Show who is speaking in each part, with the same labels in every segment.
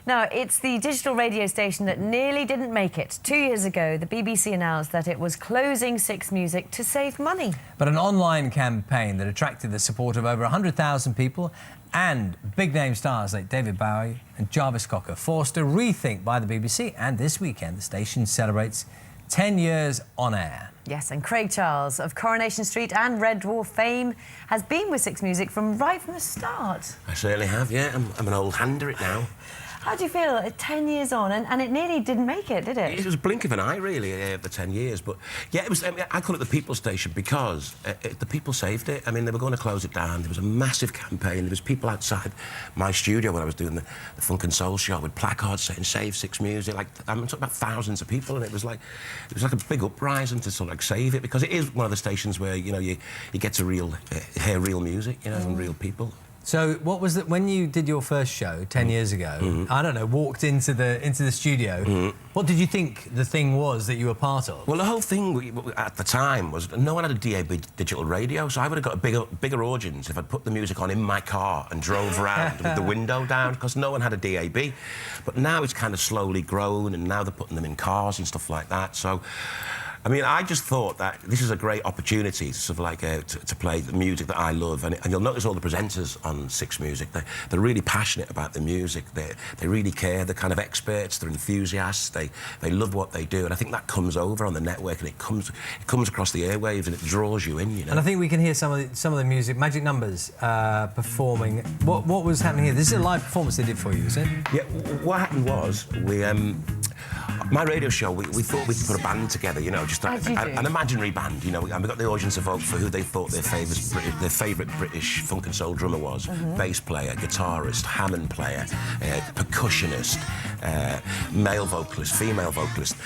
Speaker 1: Now, it's the digital radio station that nearly didn't make it. 2 years ago, the BBC announced that it was closing Six Music to save money.
Speaker 2: But an online campaign that attracted the support of over 100,000 people and big-name stars like David Bowie and Jarvis Cocker forced a rethink by the BBC. And this weekend, the station celebrates 10 years on air.
Speaker 1: Yes, and Craig Charles of Coronation Street and Red Dwarf fame has been with Six Music right from the start.
Speaker 3: I certainly have, yeah. I'm an old hand at it now.
Speaker 1: How do you feel 10 years on, and it nearly didn't make it, did it?
Speaker 3: It was a blink of an eye, really, the 10 years. But, yeah, it was. I call it the People Station because the people saved it. I mean, they were going to close it down. There was a massive campaign. There was people outside my studio when I was doing the Funk and Soul show with placards saying, "Save Six Music." Like, I'm talking about thousands of people, and it was like a big uprising to sort of save it, because it is one of the stations where, you know, you get to hear real music, you know, and real people.
Speaker 2: So what was it when you did your first show 10 years ago? I don't know, walked into the studio. What did you think the thing was that you were part of?
Speaker 3: Well, the whole thing at the time was no one had a DAB digital radio, so I would have got a bigger audience if I'd put the music on in my car and drove around with the window down, because no one had a DAB. But now it's kind of slowly grown, and now they're putting them in cars and stuff like that. So, I mean, I just thought that this is a great opportunity to sort of like to play the music that I love, and you'll notice all the presenters on Six Music, they're really passionate about the music. They really care. They're kind of experts. They're enthusiasts. They love what they do, and I think that comes over on the network, and it comes across the airwaves, and it draws you in. You know.
Speaker 2: And I think we can hear some of the music, Magic Numbers, performing. What was happening here? This is a live performance they did for you, is it? Yeah.
Speaker 3: What happened was my radio show, we thought we'd put a band together, you know, just an imaginary band, you know, and we got the audience to vote for who they thought their favourite British funk and soul drummer was. Bass player, guitarist, Hammond player, percussionist, male vocalist, female vocalist.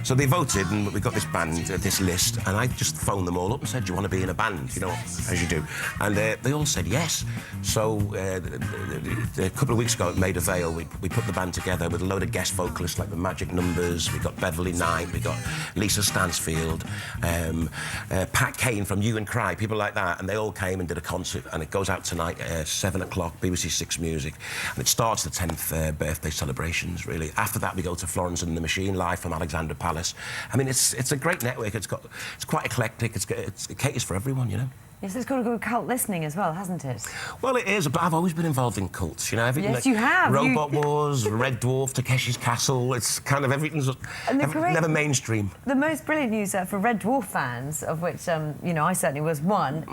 Speaker 3: So they voted, and we got this band, this list, and I just phoned them all up and said, "Do you want to be in a band?" You know, as you do. And they all said yes. So a couple of weeks ago at Maida Vale, we put the band together with a load of guest vocalists like the Magic Numbers. We got Beverly Knight, we got Lisa Stansfield, Pat Kane from You and Cry, people like that, and they all came and did a concert, and it goes out tonight at 7 o'clock, BBC 6 Music, and it starts the 10th birthday celebrations, really. After that, we go to Florence and the Machine, live from Alexandra Palace. I mean, it's a great network. It's quite eclectic. It caters for everyone, you know.
Speaker 1: Yes, it's got a good cult listening as well, hasn't it?
Speaker 3: Well, it is, but I've always been involved in cults, you know. Everything.
Speaker 1: Yes, you have.
Speaker 3: Robot Wars, Red Dwarf, Takeshi's Castle. It's kind of everything's never mainstream.
Speaker 1: The most brilliant news for Red Dwarf fans, of which, you know, I certainly was one,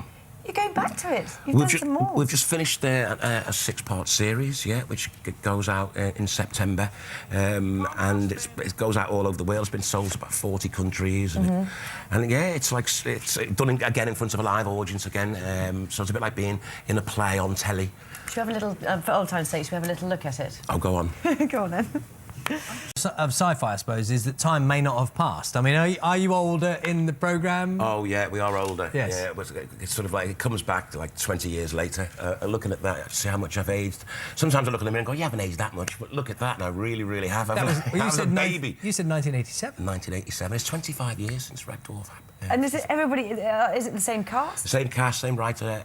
Speaker 1: you're going back to it. You've done some more.
Speaker 3: We've just finished a 6-part series, yeah, which goes out in September, and it goes out all over the world. It's been sold to about 40 countries, and yeah, it's done again in front of a live audience again. So it's a bit like being in a play on telly.
Speaker 1: Should we have a little, for old time's sake, should we have a little look at it?
Speaker 3: Oh, go on.
Speaker 1: Go on then.
Speaker 2: Of sci-fi, I suppose, is that time may not have passed. I mean, are you older in the programme?
Speaker 3: Oh, yeah, we are older.
Speaker 2: Yes.
Speaker 3: Yeah, it's sort of like, it comes back to like 20 years later. Looking at that, see how much I've aged. Sometimes I look at them and go, you haven't aged that much, but look at that, and I really, really have. That was a baby.
Speaker 2: You said 1987.
Speaker 3: 1987. It's 25 years since Red Dwarf happened.
Speaker 1: And is it everybody, is it the same cast?
Speaker 3: The same cast, same writer,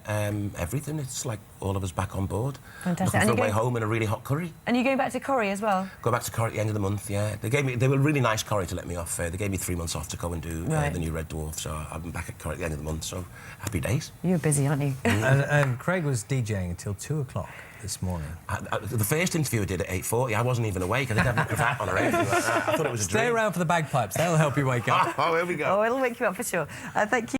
Speaker 3: everything. It's like all of us back on board.
Speaker 1: Fantastic.
Speaker 3: Looking for a way home in a really hot curry.
Speaker 1: And you're going back to Corrie as well?
Speaker 3: Go back to Corrie at the end of the month, yeah. They were really nice, Corrie, to let me off. They gave me 3 months off to go and do the new Red Dwarf, so I'm back at Corrie at the end of the month, so happy days.
Speaker 1: You're busy, aren't you?
Speaker 2: And Craig was DJing until 2 o'clock this morning.
Speaker 3: The first interview I did at 8:40, I wasn't even awake. I didn't have my cravat on or anything like that. I thought it was a dream.
Speaker 2: Stay around for the bagpipes. They'll help you wake up.
Speaker 3: Oh, here we go.
Speaker 1: Oh, it'll wake you up for sure. Thank you.